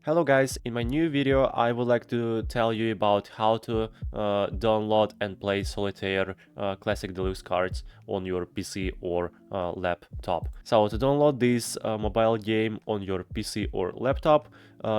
Hello guys, in my new video I would like to tell you about how to download and play Solitaire Classic Deluxe cards on your PC or laptop. So to download this mobile game on your PC or laptop,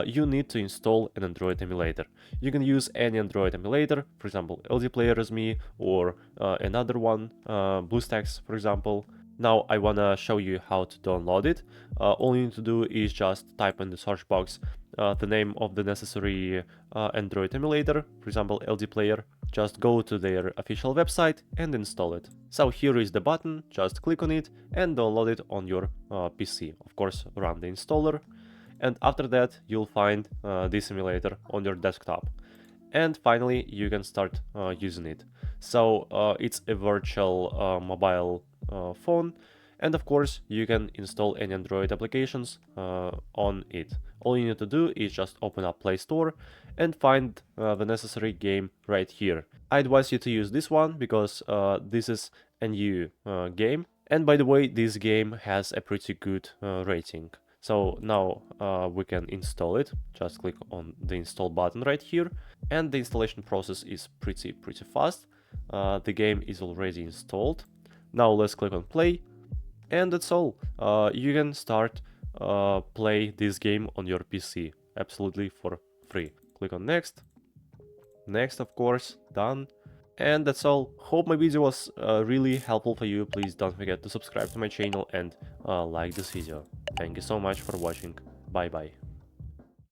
you need to install an Android emulator. You can use any Android emulator, for example LD Player as me, or another one, BlueStacks for example. Now I wanna show you how to download it. All you need to do is just type in the search box the name of the necessary Android emulator, for example LD Player. Just go to their official website and install it. So here is the button, just click on it and download it on your PC. Of course, run the installer, and after that you'll find this emulator on your desktop. And finally you can start using it. So it's a virtual mobile phone, and of course you can install any Android applications on it. All you need to do is just open up Play Store and find the necessary game right here. I advise you to use this one because this is a new game, and by the way this game has a pretty good rating. So now we can install it. Just click on the install button right here, and the installation process is pretty fast. The game is already installed. Now let's click on play, and that's all. You can start play this game on your PC absolutely for free. Click on next, next of course, done. And that's all. Hope my video was really helpful for you. Please don't forget to subscribe to my channel and like this video. Thank you so much for watching. Bye bye.